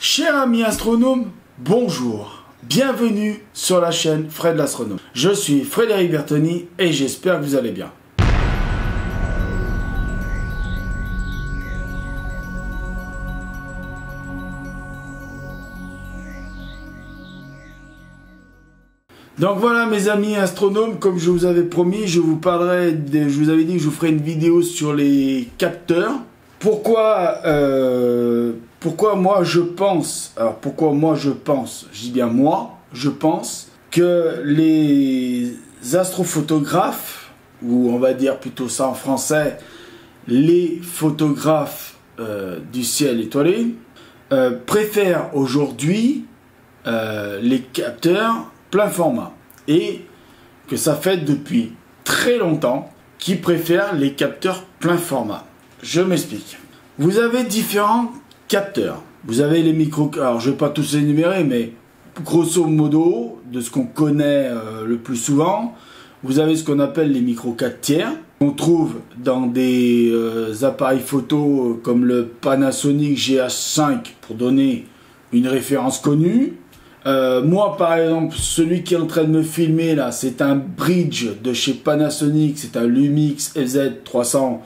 Cher ami astronome, bonjour, bienvenue sur la chaîne Fred l'astronome. Je suis Frédéric Bertoni et j'espère que vous allez bien. Donc voilà mes amis astronomes, comme je vous avais promis, je vous parlerai, je vous avais dit que je vous ferai une vidéo sur les capteurs. Pourquoi moi je pense, je dis bien moi, je pense que les astrophotographes, ou on va dire plutôt ça en français, les photographes du ciel étoilé, préfèrent aujourd'hui les capteurs plein format, et que ça fait depuis très longtemps qu'ils préfèrent les capteurs plein format. Je m'explique. Vous avez différents capteurs. Vous avez les micro... Alors, je ne vais pas tous les énumérer, mais grosso modo, de ce qu'on connaît le plus souvent, vous avez ce qu'on appelle les micro 4 tiers. On trouve dans des appareils photo comme le Panasonic GH5, pour donner une référence connue. Moi, par exemple, celui qui est en train de me filmer, là, c'est un bridge de chez Panasonic, c'est un Lumix LZ300.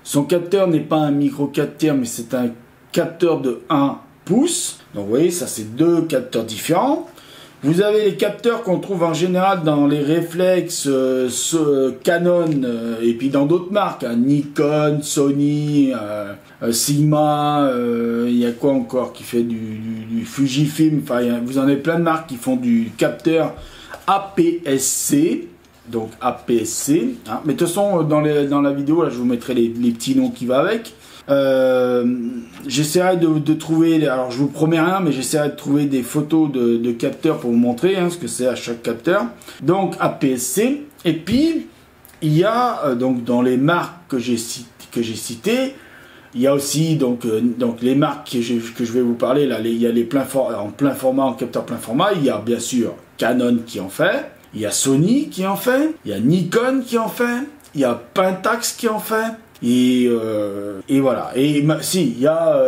Son capteur n'est pas un micro 4 tiers, mais c'est un capteur de 1 pouce. Donc vous voyez, ça c'est deux capteurs différents. Vous avez les capteurs qu'on trouve en général dans les réflexes Canon et puis dans d'autres marques, hein, Nikon, Sony, Sigma, il y a quoi encore qui fait du Fujifilm, enfin vous en avez plein de marques qui font du capteur APS-C. Donc APS-C, hein. Mais de toute façon dans la vidéo là je vous mettrai les petits noms qui vont avec. J'essaierai de trouver, alors je vous promets rien, mais j'essaierai de trouver des photos de capteurs pour vous montrer ce que c'est à chaque capteur. Donc APS-C, et puis il y a donc dans les marques que j'ai citées, il y a aussi donc les marques que je vais vous parler là, il y a les en plein format, en capteur plein format. Il y a bien sûr Canon qui en fait. Il y a Sony qui en fait, il y a Nikon qui en fait, il y a Pentax qui en fait, et voilà. Et si, il y a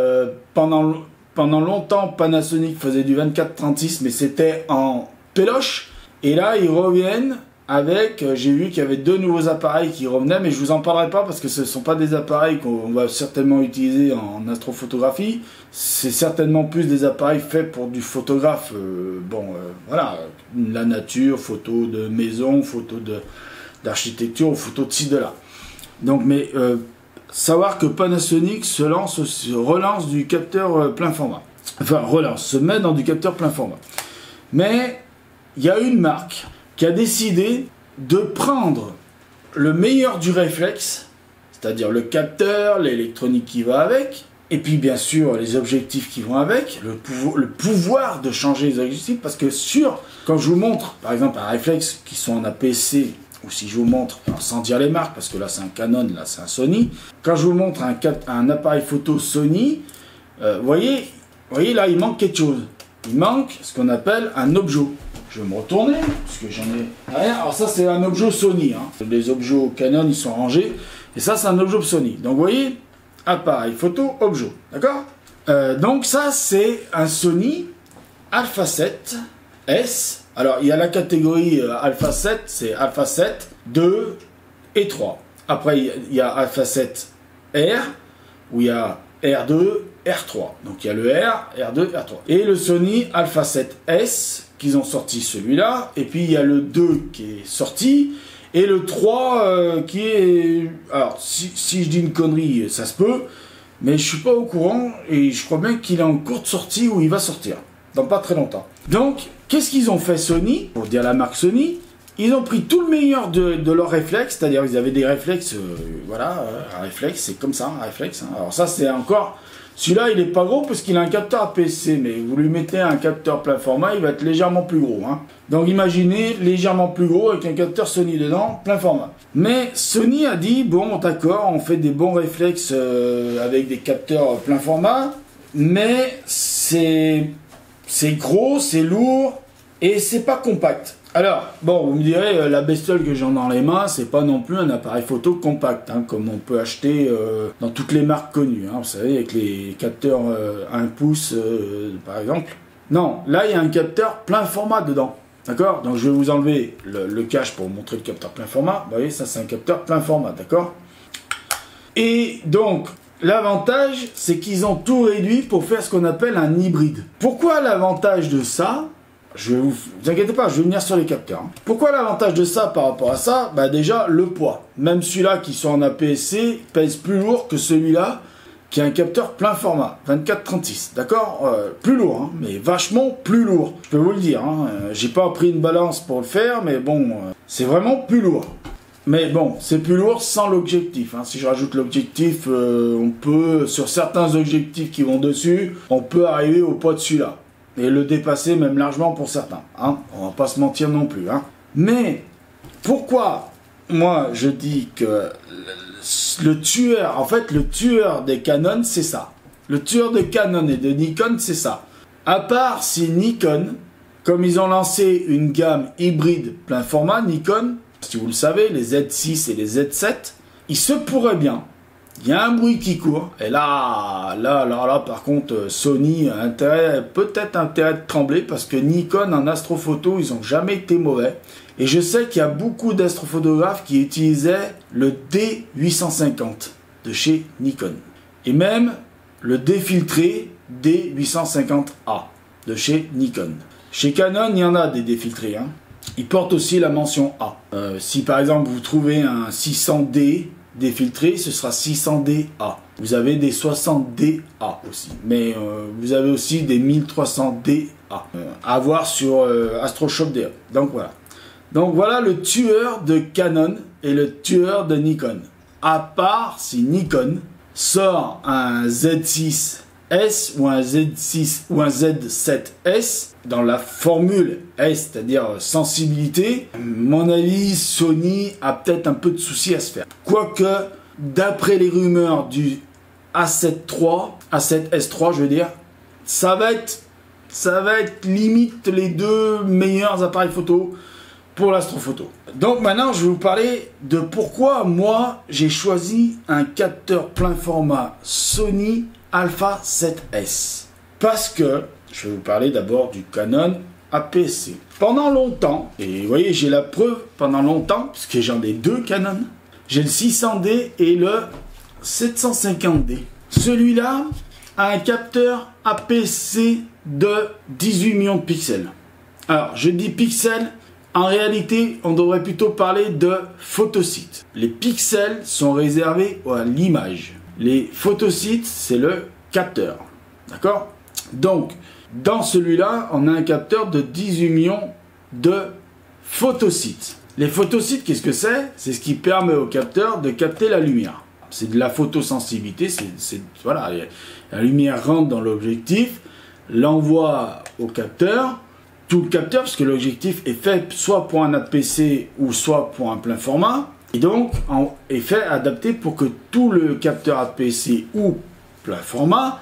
pendant longtemps Panasonic faisait du 24-36, mais c'était en péloche, et là ils reviennent avec, j'ai vu qu'il y avait deux nouveaux appareils qui revenaient, mais je vous en parlerai pas parce que ce ne sont pas des appareils qu'on va certainement utiliser en astrophotographie. C'est certainement plus des appareils faits pour du photographe, voilà, la nature, photo de maison, photo d'architecture, photo de ci, de là. Donc, mais savoir que Panasonic se relance du capteur plein format. Enfin, se met dans du capteur plein format. Mais il y a une marque qui a décidé de prendre le meilleur du réflexe, c'est-à-dire le capteur, l'électronique qui va avec, et puis bien sûr les objectifs qui vont avec, le pouvoir de changer les objectifs, parce que quand je vous montre par exemple un réflexe qui sont en APS-C, ou si je vous montre, sans dire les marques, parce que là c'est un Canon, là c'est un Sony, quand je vous montre un appareil photo Sony, voyez là il manque quelque chose, il manque ce qu'on appelle un objet. Je vais me retourner, parce que j'en ai rien. Alors ça, c'est un objet Sony. Les objets Canon, ils sont rangés. Et ça, c'est un objet Sony. Donc, vous voyez, appareil photo, objet. D'accord? Donc, ça, c'est un Sony Alpha 7 S. Alors, il y a la catégorie Alpha 7, c'est Alpha 7, 2 et 3. Après, il y a Alpha 7 R, où il y a R2, R3. Donc, il y a le R, R2, R3. Et le Sony Alpha 7 S, qu'ils ont sorti celui-là, et puis il y a le 2 qui est sorti, et le 3 qui est... Alors, si je dis une connerie, ça se peut, mais je suis pas au courant, et je crois bien qu'il est en cours de sortie, ou il va sortir, dans pas très longtemps. Donc, qu'est-ce qu'ils ont fait Sony, pour dire la marque Sony? Ils ont pris tout le meilleur de leurs réflexes, c'est-à-dire ils avaient des réflexes, voilà, un réflexe, c'est comme ça, un réflexe. Alors ça, c'est encore... Celui-là, il n'est pas gros parce qu'il a un capteur APS-C, mais vous lui mettez un capteur plein format, il va être légèrement plus gros. Donc imaginez légèrement plus gros avec un capteur Sony dedans, plein format. Mais Sony a dit, bon d'accord, on fait des bons réflexes avec des capteurs plein format, mais c'est gros, c'est lourd, Et c'est pas compact. Alors, bon, vous me direz, la bestiole que j'ai dans les mains, c'est pas non plus un appareil photo compact, hein, comme on peut acheter dans toutes les marques connues, hein, vous savez, avec les capteurs 1 pouce, par exemple. Non, là, il y a un capteur plein format dedans, d'accord? Donc, je vais vous enlever le cache pour vous montrer le capteur plein format. Vous voyez, ça, c'est un capteur plein format, d'accord? Et donc, l'avantage, c'est qu'ils ont tout réduit pour faire ce qu'on appelle un hybride. Pourquoi l'avantage de ça? Vous inquiétez pas, je vais venir sur les capteurs. Hein. Pourquoi l'avantage de ça par rapport à ça? Bah déjà, le poids. Même celui-là qui sont en APS-C pèse plus lourd que celui-là qui a un capteur plein format, 24-36, d'accord? Plus lourd, hein, mais vachement plus lourd. Je peux vous le dire, hein. J'ai pas pris une balance pour le faire, mais bon, c'est vraiment plus lourd. Mais bon, c'est plus lourd sans l'objectif. Hein. Si je rajoute l'objectif, on peut, sur certains objectifs qui vont dessus, on peut arriver au poids de celui-là. Et le dépasser même largement pour certains. Hein. On va pas se mentir non plus. Hein. Mais pourquoi moi je dis que le tueur, en fait le tueur des Canon c'est ça. Le tueur de Canon et de Nikon c'est ça. À part si Nikon, comme ils ont lancé une gamme hybride plein format, Nikon, si vous le savez, les Z6 et les Z7, il se pourrait bien. Il y a un bruit qui court, et là, par contre, Sony a peut-être intérêt de trembler, parce que Nikon en astrophoto, ils n'ont jamais été mauvais. Et je sais qu'il y a beaucoup d'astrophotographes qui utilisaient le D850 de chez Nikon. Et même le défiltré D850A de chez Nikon. Chez Canon, il y en a des défiltrés, hein. Ils portent aussi la mention A. Si par exemple vous trouvez un 600D défiltré, ce sera 600DA. Vous avez des 60DA aussi. Mais vous avez aussi des 1300DA. À voir sur AstroShop.de. Donc voilà. Donc voilà le tueur de Canon et le tueur de Nikon. À part si Nikon sort un Z6S ou un Z6 ou un Z7S dans la formule S, c'est-à-dire sensibilité, mon avis, Sony a peut-être un peu de soucis à se faire. Quoique, d'après les rumeurs du A7S3, je veux dire, ça va être limite les deux meilleurs appareils photo pour l'astrophoto. Donc maintenant, je vais vous parler de pourquoi moi, j'ai choisi un capteur plein format Sony Alpha 7S. Parce que, je vais vous parler d'abord du Canon APS-C. Pendant longtemps, et vous voyez, j'ai la preuve pendant longtemps, puisque j'en ai deux Canon, j'ai le 600D et le 750D. Celui-là a un capteur APS-C de 18 millions de pixels. Alors, je dis pixels, en réalité, on devrait plutôt parler de photosites. Les pixels sont réservés à l'image. Les photosites, c'est le capteur. D'accord? Donc, dans celui-là, on a un capteur de 18 millions de photosites. Les photosites, qu'est-ce que c'est? C'est ce qui permet au capteur de capter la lumière. C'est de la photosensibilité. Voilà, la lumière rentre dans l'objectif, l'envoie au capteur, tout le capteur, parce que l'objectif est fait soit pour un APC ou soit pour un plein format. Et donc, est fait adapté pour que tout le capteur APC ou plein format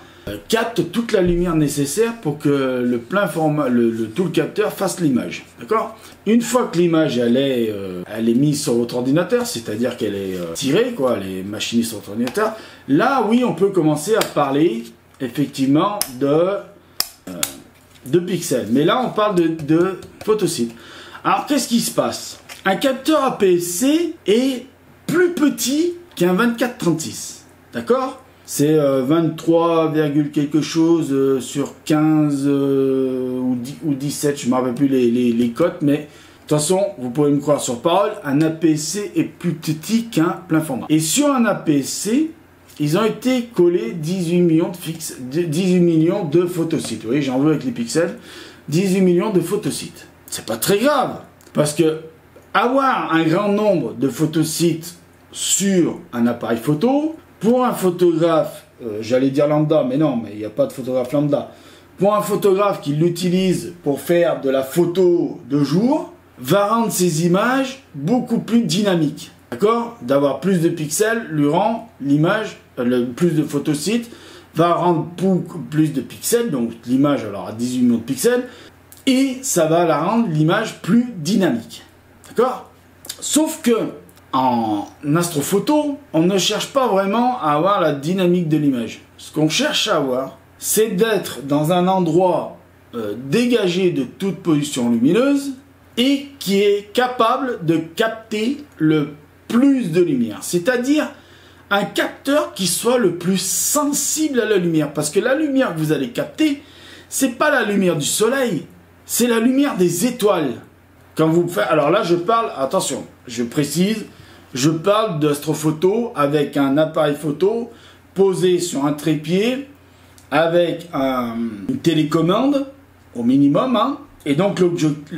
capte toute la lumière nécessaire pour que le plein format, tout le capteur fasse l'image. D'accord? Une fois que l'image elle est mise sur votre ordinateur, c'est-à-dire qu'elle est tirée, quoi, elle est machinée sur votre ordinateur, là oui on peut commencer à parler effectivement de pixels. Mais là on parle de photosites. Alors qu'est-ce qui se passe? Un capteur APS-C est plus petit qu'un 24-36. D'accord? C'est 23, quelque chose sur 15 ou 17, je ne me rappelle plus les cotes, mais de toute façon, vous pouvez me croire sur parole, un APS-C est plus petit qu'un plein format. Et sur un APS-C, ils ont été collés 18 millions de photosites. Vous voyez, j'en veux avec les pixels. 18 millions de photosites. C'est pas très grave, parce que avoir un grand nombre de photosites sur un appareil photo, pour un photographe, j'allais dire lambda, mais non, mais il n'y a pas de photographe lambda. Pour un photographe qui l'utilise pour faire de la photo de jour, va rendre ses images beaucoup plus dynamiques. D'accord? D'avoir plus de pixels lui rend l'image, plus de photosites, va rendre beaucoup plus de pixels, donc l'image alors à 18 millions de pixels, et ça va la rendre l'image plus dynamique. D'accord? Sauf que en astrophoto, on ne cherche pas vraiment à avoir la dynamique de l'image. Ce qu'on cherche à avoir, c'est d'être dans un endroit dégagé de toute pollution lumineuse et qui est capable de capter le plus de lumière. C'est-à-dire un capteur qui soit le plus sensible à la lumière. Parce que la lumière que vous allez capter, c'est pas la lumière du soleil, c'est la lumière des étoiles. Quand vous faites, alors là, je parle, attention, je précise, je parle d'astrophoto avec un appareil photo posé sur un trépied avec une télécommande au minimum, hein, et donc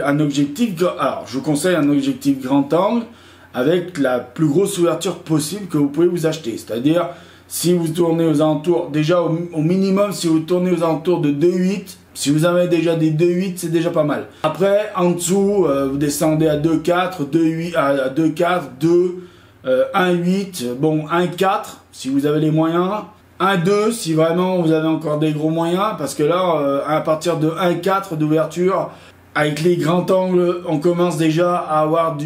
un objectif, alors je vous conseille un objectif grand angle avec la plus grosse ouverture possible que vous pouvez vous acheter. C'est-à-dire, si vous tournez aux alentours, déjà au minimum, si vous tournez aux alentours de 2.8, si vous avez déjà des 2.8, c'est déjà pas mal. Après, en dessous, vous descendez à 2.4, 2.8, à 2.4, 2, 1.8, bon, 1.4, si vous avez les moyens. 1.2, si vraiment vous avez encore des gros moyens, parce que là, à partir de 1.4 d'ouverture, avec les grands angles, on commence déjà à avoir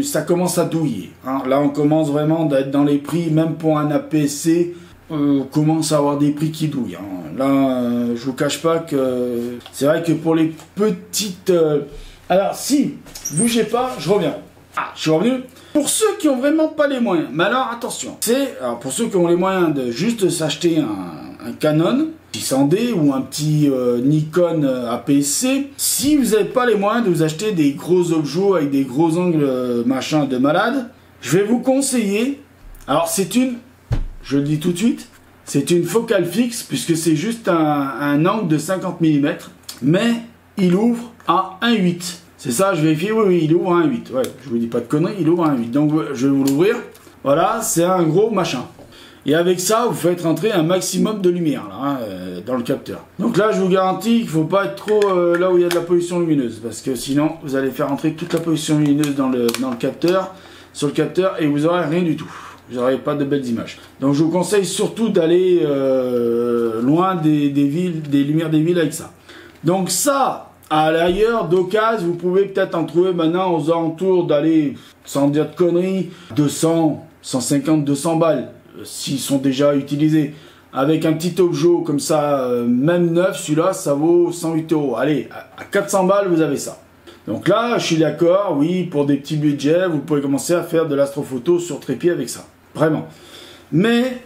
ça commence à douiller. Hein. Là, on commence vraiment d'être dans les prix, même pour un APS-C, on commence à avoir des prix qui douillent. Hein. Là, je vous cache pas que c'est vrai que pour les petites... Alors, si, bougez pas, je reviens. Ah, je suis revenu. Pour ceux qui ont vraiment pas les moyens, mais alors attention, alors pour ceux qui ont les moyens de juste s'acheter un Canon 600D ou un petit Nikon APS-C, si vous n'avez pas les moyens de vous acheter des gros objets avec des gros angles machin de malade, je vais vous conseiller, alors je le dis tout de suite, c'est une focale fixe puisque c'est juste un angle de 50 mm, mais il ouvre à 1.8. C'est ça, je vérifie, oui, il ouvre à 1.8. Ouais, je vous dis pas de conneries, il ouvre à 1.8. Donc, je vais vous l'ouvrir. Voilà, c'est un gros machin. Et avec ça, vous faites rentrer un maximum de lumière là, hein, dans le capteur. Donc là, je vous garantis qu'il ne faut pas être trop là où il y a de la pollution lumineuse. Parce que sinon, vous allez faire rentrer toute la pollution lumineuse dans le capteur, sur le capteur, et vous n'aurez rien du tout. Vous n'aurez pas de belles images. Donc, je vous conseille surtout d'aller loin des villes, des lumières des villes avec ça. Donc ça... À l'ailleurs, d'occasion, vous pouvez peut-être en trouver maintenant aux alentours d'aller, sans dire de conneries, 200, 150, 200 balles, s'ils sont déjà utilisés. Avec un petit objet comme ça, même neuf, celui-là, ça vaut 108 €. Allez, à 400 balles, vous avez ça. Donc là, je suis d'accord, oui, pour des petits budgets, vous pouvez commencer à faire de l'astrophoto sur trépied avec ça. Vraiment. Mais...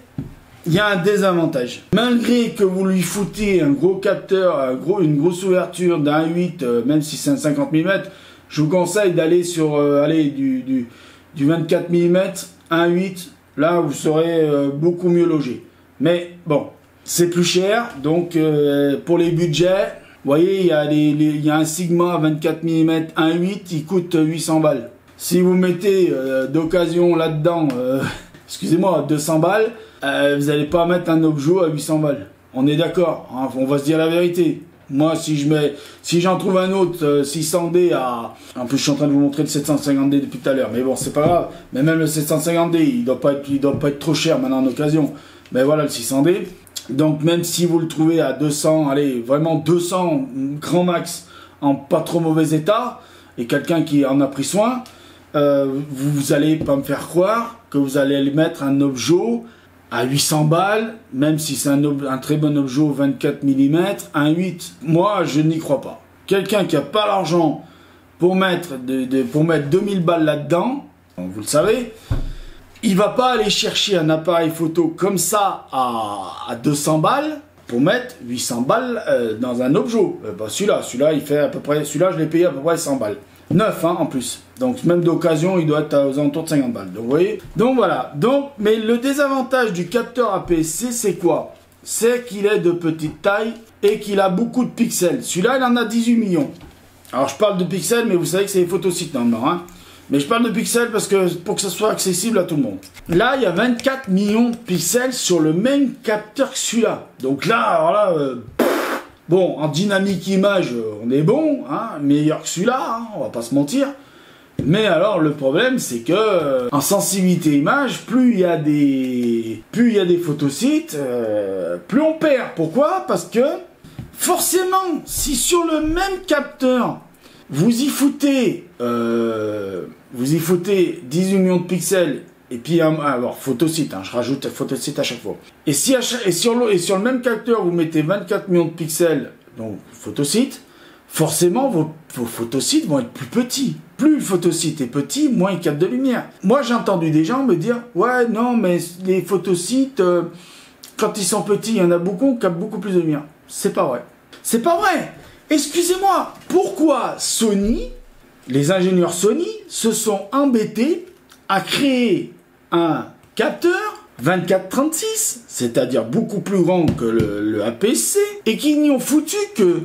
il y a un désavantage. Malgré que vous lui foutiez un gros capteur, une grosse ouverture d'un 8, même si c'est un 50 mm, je vous conseille d'aller sur du 24 mm, 1.8, là vous serez beaucoup mieux logé. Mais bon, c'est plus cher, donc pour les budgets, vous voyez, il y a un Sigma 24 mm 1.8, il coûte 800 balles. Si vous mettez d'occasion là-dedans, excusez-moi, 200 balles, vous n'allez pas mettre un objet à 800 balles. On est d'accord, hein, on va se dire la vérité. Moi, si j'en trouve un autre 600D à... En plus, je suis en train de vous montrer le 750D depuis tout à l'heure. Mais bon, c'est pas grave. Mais même le 750D, il doit pas être trop cher maintenant en occasion. Mais voilà, le 600D. Donc, même si vous le trouvez à 200, allez, vraiment 200, grand max, en pas trop mauvais état, et quelqu'un qui en a pris soin, vous allez pas me faire croire que vous allez aller mettre un objet à 800 balles, même si c'est un très bon objet 24 mm, 1.8. Moi, je n'y crois pas. Quelqu'un qui n'a pas l'argent pour mettre 2000 balles là-dedans, vous le savez, il va pas aller chercher un appareil photo comme ça à 200 balles pour mettre 800 balles dans un objet. Celui-là, il fait à peu près, celui-là, je l'ai payé à peu près 100 balles. Neuf, hein, en plus. Donc, même d'occasion, il doit être aux alentours de 50 balles. Donc, vous voyez. Donc, voilà. Donc, mais le désavantage du capteur APS-C, c'est quoi? C'est qu'il est de petite taille et qu'il a beaucoup de pixels. Celui-là, il en a 18 millions. Alors, je parle de pixels, mais vous savez que c'est les photosites, normalement, hein. Mais je parle de pixels parce que pour que ça soit accessible à tout le monde. Là, il y a 24 millions de pixels sur le même capteur que celui-là. Donc là, alors là... bon, en dynamique image, on est bon, hein, meilleur que celui-là, hein, on va pas se mentir. Mais alors, le problème, c'est que en sensibilité image, plus il y a des photosites, plus on perd. Pourquoi? Parce que Forcément, si sur le même capteur, vous y foutez 18 millions de pixels, et puis alors photosite, hein, je rajoute photosite à chaque fois. Et sur le même capteur, vous mettez 24 millions de pixels, donc photosite, forcément vos photosites vont être plus petits. Plus le photosite est petit, moins il capte de lumière. Moi j'ai entendu des gens me dire, ouais non mais les photosites, quand ils sont petits, il y en a beaucoup, captent beaucoup plus de lumière. C'est pas vrai. C'est pas vrai. Excusez-moi, pourquoi Sony, les ingénieurs Sony, se sont embêtés à créer un capteur 24-36, c'est-à-dire beaucoup plus grand que le APS-C, et qu'ils n'y ont foutu que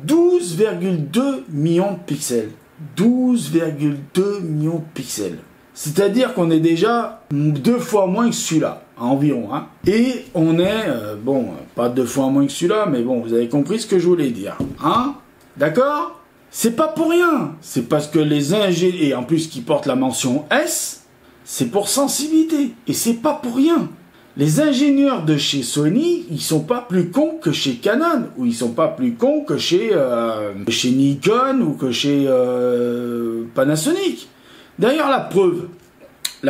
12,2 millions de pixels. 12,2 millions de pixels. C'est-à-dire qu'on est déjà 2 fois moins que celui-là, environ. Hein. Et on est, bon, pas 2 fois moins que celui-là, mais bon, vous avez compris ce que je voulais dire. Hein? D'accord? C'est pas pour rien. C'est parce que les ingénieurs, et en plus qui portent la mention S, c'est pour sensibilité. Et c'est pas pour rien. Les ingénieurs de chez Sony, ils sont pas plus cons que chez Canon, ou ils sont pas plus cons que chez Nikon, ou que chez Panasonic. D'ailleurs, la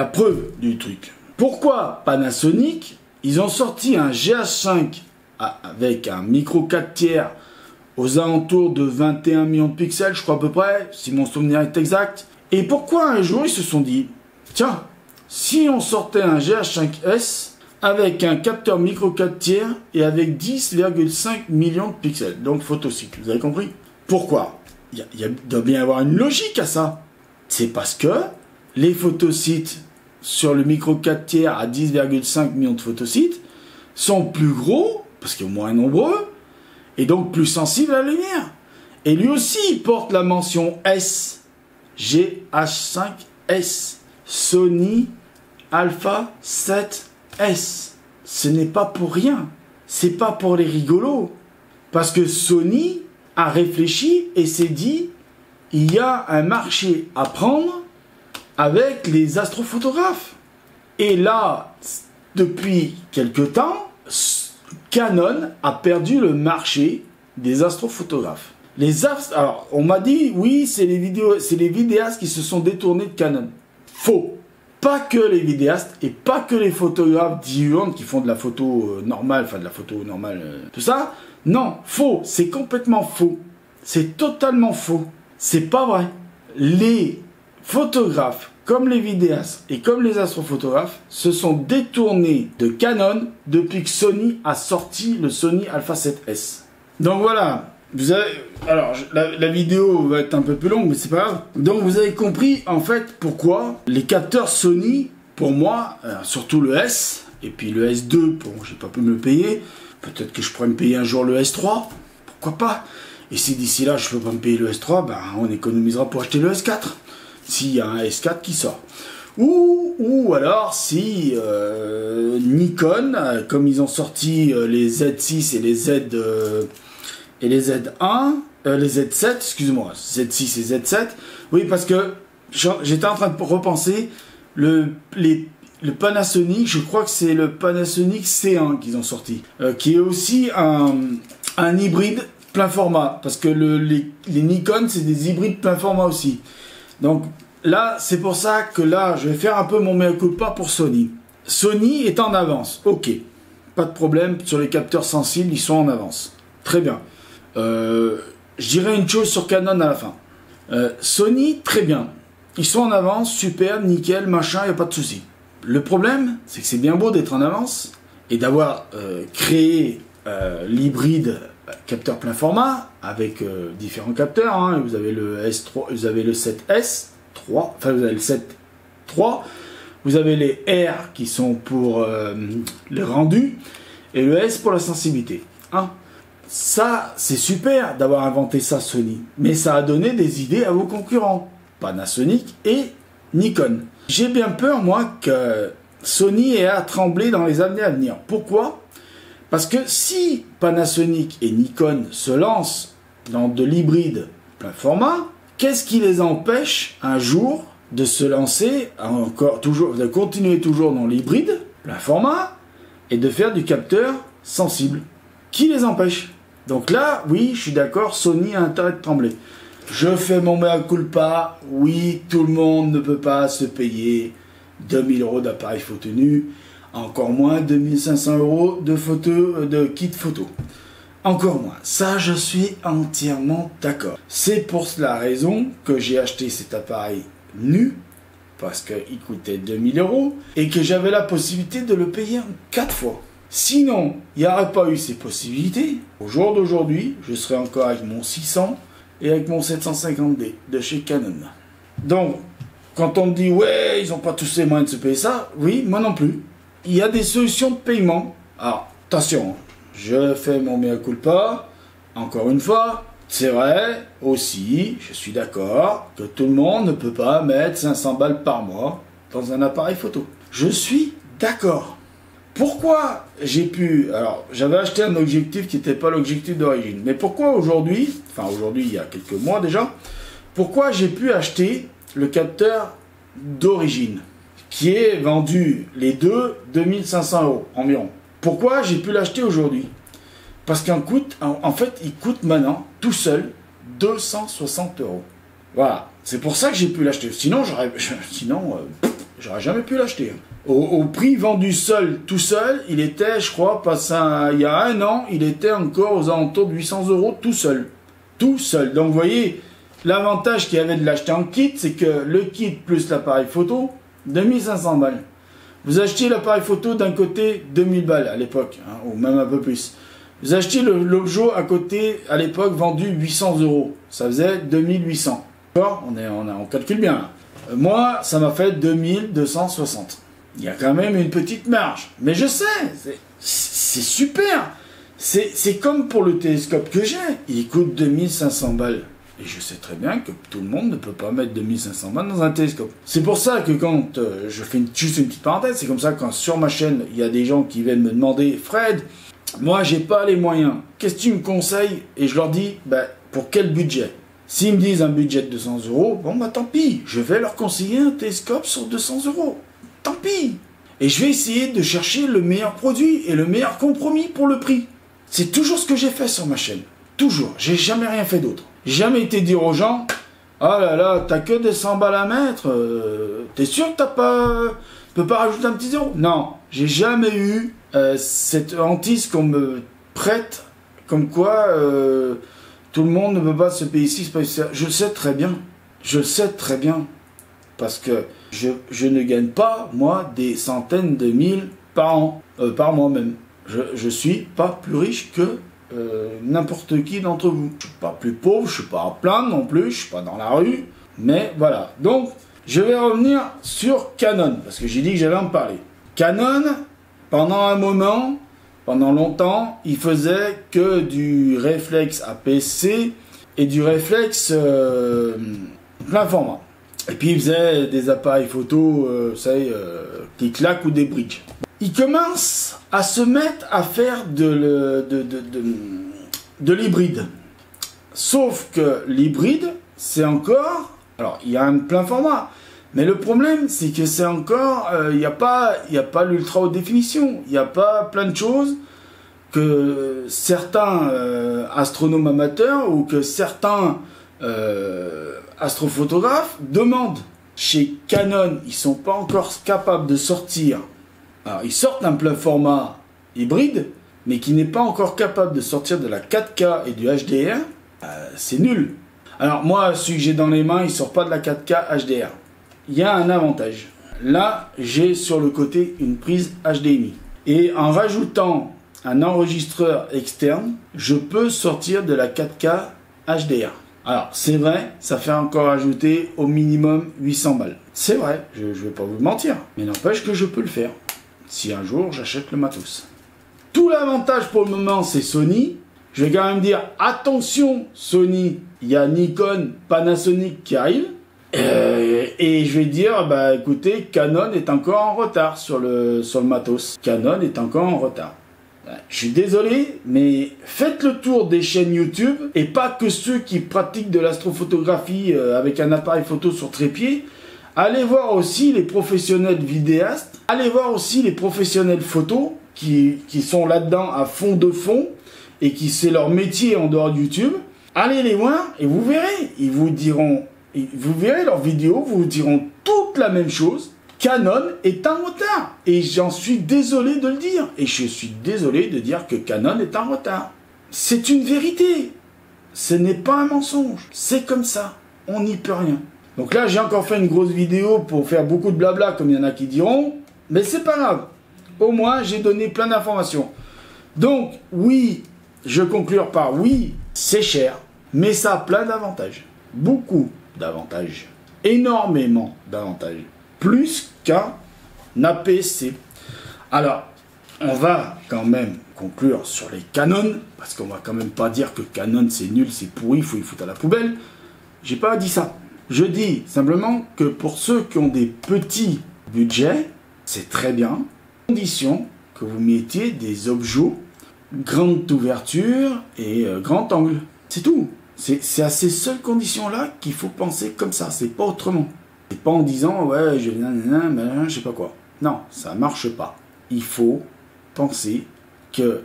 preuve du truc. Pourquoi Panasonic, ils ont sorti un GH5 avec un micro 4 tiers aux alentours de 21 millions de pixels, je crois à peu près, si mon souvenir est exact. Et pourquoi un jour ils se sont dit, tiens, si on sortait un GH5S avec un capteur micro 4 tiers et avec 10,5 millions de pixels, donc photosite, vous avez compris? Pourquoi? Il doit bien y avoir une logique à ça. C'est parce que les photosites sur le micro 4 tiers à 10,5 millions de photosites sont plus gros, parce qu'ils sont moins nombreux, et donc plus sensibles à la lumière. Et lui aussi, il porte la mention S, GH5S, Sony Alpha 7S. Ce n'est pas pour rien, c'est pas pour les rigolos, parce que Sony a réfléchi et s'est dit, il y a un marché à prendre avec les astrophotographes. Et là, depuis quelque temps, Canon a perdu le marché des astrophotographes. Alors, on m'a dit, oui, c'est les vidéastes qui se sont détournés de Canon. Faux. Pas que les vidéastes et pas que les photographes diurnes qui font de la photo normale, enfin de la photo normale, tout ça. Non, faux. C'est complètement faux. C'est totalement faux. C'est pas vrai. Les photographes, comme les vidéastes et comme les astrophotographes, se sont détournés de Canon depuis que Sony a sorti le Sony Alpha 7S. Donc voilà, vous avez... Alors, la vidéo va être un peu plus longue, mais c'est pas grave. Donc vous avez compris, en fait, pourquoi les capteurs Sony, pour moi, surtout le S, et puis le S2, bon, j'ai pas pu me le payer. Peut-être que je pourrais me payer un jour le S3, pourquoi pas. Et si d'ici là je peux pas me payer le S3, ben on économisera pour acheter le S4. S'il y a un S4 qui sort. Ou alors si Nikon, comme ils ont sorti les Z6 et les Z1, les Z7, excusez-moi, Z6 et Z7. Oui, parce que j'étais en train de repenser le Panasonic, je crois que c'est le Panasonic C1 qu'ils ont sorti, qui est aussi un hybride plein format, parce que les Nikon c'est des hybrides plein format aussi. Donc là c'est pour ça que là je vais faire un peu mon mea culpa pour Sony. Sony est en avance, ok, pas de problème, sur les capteurs sensibles ils sont en avance, très bien. Je dirais une chose sur Canon à la fin. Sony, très bien, ils sont en avance, super, nickel, machin, y a pas de souci. Le problème c'est que c'est bien beau d'être en avance et d'avoir créé l'hybride capteur plein format avec différents capteurs, hein. Vous avez le S3, vous avez le 7S 3, enfin vous avez le 7 3, vous avez les R qui sont pour les rendus et le S pour la sensibilité, hein. Ça c'est super d'avoir inventé ça Sony, mais ça a donné des idées à vos concurrents Panasonic et Nikon. J'ai bien peur moi que Sony ait à trembler dans les années à venir. Pourquoi ? Parce que si Panasonic et Nikon se lancent dans de l'hybride plein format, qu'est-ce qui les empêche un jour de se lancer de continuer toujours dans l'hybride plein format et de faire du capteur sensible? Qui les empêche? Donc là, oui, je suis d'accord, Sony a intérêt de trembler. Je fais mon mea culpa, oui, tout le monde ne peut pas se payer 2000 € d'appareil photo nu, encore moins 2500 € de kit photo. Encore moins. Ça, je suis entièrement d'accord. C'est pour la raison que j'ai acheté cet appareil nu, parce qu'il coûtait 2000 € et que j'avais la possibilité de le payer en 4 fois. Sinon, il n'y aurait pas eu ces possibilités. Au jour d'aujourd'hui, je serais encore avec mon 600 et avec mon 750D de chez Canon. Donc, quand on me dit, ouais, ils n'ont pas tous les moyens de se payer ça, oui, moi non plus. Il y a des solutions de paiement. Alors, attention, je fais mon mea culpa, encore une fois, c'est vrai, aussi, je suis d'accord, que tout le monde ne peut pas mettre 500 balles par mois dans un appareil photo. Je suis d'accord. Pourquoi j'ai pu... Alors, j'avais acheté un objectif qui n'était pas l'objectif d'origine. Mais pourquoi aujourd'hui, enfin aujourd'hui, il y a quelques mois déjà, pourquoi j'ai pu acheter le capteur d'origine, qui est vendu, les deux, 2500 € environ. Pourquoi j'ai pu l'acheter aujourd'hui? Parce en fait, il coûte maintenant, tout seul, 260 €. Voilà, c'est pour ça que j'ai pu l'acheter. Sinon, j'aurais jamais pu l'acheter. Au prix vendu seul, tout seul, il était, je crois, il y a un an, il était encore aux alentours de 800 € tout seul. Tout seul. Donc, vous voyez, l'avantage qu'il y avait de l'acheter en kit, c'est que le kit plus l'appareil photo, 2500 balles. Vous achetiez l'appareil photo d'un côté, 2000 balles à l'époque, hein, ou même un peu plus. Vous achetiez l'objet à côté, à l'époque, vendu 800 €. Ça faisait 2800. On calcule bien. Là. Moi, ça m'a fait 2260. Il y a quand même une petite marge. Mais je sais, c'est super. C'est comme pour le télescope que j'ai. Il coûte 2500 balles. Et je sais très bien que tout le monde ne peut pas mettre 2500 balles dans un télescope. C'est pour ça que quand je fais juste une petite parenthèse, c'est comme ça que quand sur ma chaîne, il y a des gens qui viennent me demander « Fred, moi j'ai pas les moyens, qu'est-ce que tu me conseilles ?» Et je leur dis « Pour quel budget ?» S'ils me disent un budget de 200 €, bon bah tant pis, je vais leur conseiller un télescope sur 200 €. Tant pis. Et je vais essayer de chercher le meilleur produit et le meilleur compromis pour le prix. C'est toujours ce que j'ai fait sur ma chaîne. Toujours. J'ai jamais rien fait d'autre. J'ai jamais été dire aux gens, ah là là, t'as que des 100 balles à mettre, t'es sûr que tu peux pas rajouter un petit zéro? Non, j'ai jamais eu cette hantise qu'on me prête, comme quoi tout le monde ne peut pas se payer ici. Je le sais très bien. Je le sais très bien. Parce que je ne gagne pas, moi, des centaines de mille par an, par mois même. Je suis pas plus riche que n'importe qui d'entre vous. Je suis pas plus pauvre, je suis pas à plaindre non plus, je suis pas dans la rue. Mais voilà. Donc, je vais revenir sur Canon, parce que j'ai dit que j'allais en parler. Canon, pendant un moment, pendant longtemps, il faisait que du réflexe APS-C et du réflexe plein format. Et puis il faisait des appareils photo, qui claquent ou des bridges. Il commence à se mettre à faire de l'hybride. Sauf que l'hybride, c'est encore... Alors, il y a un plein format. Mais le problème, c'est que c'est encore... Il n'y a pas l'ultra haute définition. Il n'y a pas plein de choses que certains astronomes amateurs ou que certains... astrophotographes demandent. Chez Canon, ils sont pas encore capables de sortir. Alors, ils sortent un plein format hybride, mais qui n'est pas encore capable de sortir de la 4K et du HDR. C'est nul. Alors moi, celui que j'ai dans les mains, il sort pas de la 4K HDR. Il y a un avantage. Là, j'ai sur le côté une prise HDMI. Et en rajoutant un enregistreur externe, je peux sortir de la 4K HDR. Alors, c'est vrai, ça fait encore ajouter au minimum 800 balles. C'est vrai, je ne vais pas vous mentir. Mais n'empêche que je peux le faire. Si un jour, j'achète le matos. Tout l'avantage pour le moment, c'est Sony. Je vais quand même dire, attention, Sony, il y a Nikon, Panasonic qui arrivent. Et je vais dire, écoutez, Canon est encore en retard sur le matos. Canon est encore en retard. Je suis désolé, mais faites le tour des chaînes YouTube, et pas que ceux qui pratiquent de l'astrophotographie avec un appareil photo sur trépied. Allez voir aussi les professionnels vidéastes, allez voir aussi les professionnels photos qui sont là-dedans à fond de fond, et qui c'est leur métier en dehors de YouTube, allez les voir et vous verrez. Ils vous diront, vous verrez leurs vidéos, vous diront toute la même chose. Canon est en retard. Et j'en suis désolé de le dire. Et je suis désolé de dire que Canon est en retard. C'est une vérité. Ce n'est pas un mensonge. C'est comme ça. On n'y peut rien. Donc là, j'ai encore fait une grosse vidéo pour faire beaucoup de blabla, comme il y en a qui diront. Mais c'est pas grave. Au moins, j'ai donné plein d'informations. Donc, oui, je conclure par oui, c'est cher. Mais ça a plein d'avantages. Beaucoup d'avantages. Énormément d'avantages. Plus qu'un APS-C. Alors, on va quand même conclure sur les Canon, parce qu'on va quand même pas dire que Canon c'est nul, c'est pourri, il faut y foutre à la poubelle. J'ai pas dit ça. Je dis simplement que pour ceux qui ont des petits budgets, c'est très bien. Condition que vous mettiez des objets grande ouverture et grand angle. C'est tout. C'est à ces seules conditions-là qu'il faut penser comme ça, c'est pas autrement. C'est pas en disant, ouais, je sais pas quoi. Non, ça marche pas. Il faut penser que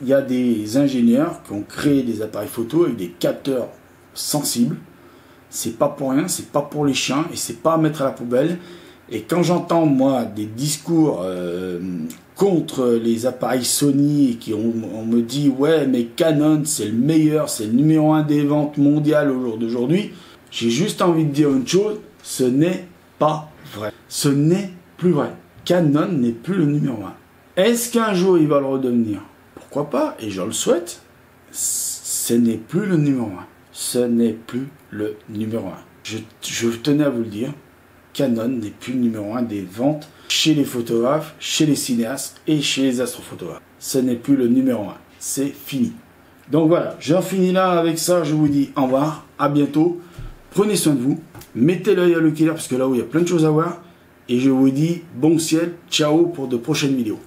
y a des ingénieurs qui ont créé des appareils photo avec des capteurs sensibles. C'est pas pour rien, c'est pas pour les chiens et c'est pas à mettre à la poubelle. Et quand j'entends, moi, des discours contre les appareils Sony et on me dit, ouais, mais Canon, c'est le meilleur, c'est le numéro 1 des ventes mondiales au jour d'aujourd'hui, j'ai juste envie de dire une chose, ce n'est pas vrai. Ce n'est plus vrai. Canon n'est plus le numéro 1. Est-ce qu'un jour il va le redevenir? Pourquoi pas? Et je le souhaite. Ce n'est plus le numéro 1. Ce n'est plus le numéro 1. Je tenais à vous le dire. Canon n'est plus le numéro 1 des ventes chez les photographes, chez les cinéastes et chez les astrophotographes. Ce n'est plus le numéro 1. C'est fini. Donc voilà, j'en finis là avec ça. Je vous dis au revoir, à bientôt. Prenez soin de vous. Mettez l'œil à Lucky Air parce que là où il y a plein de choses à voir. Et je vous dis bon ciel, ciao pour de prochaines vidéos.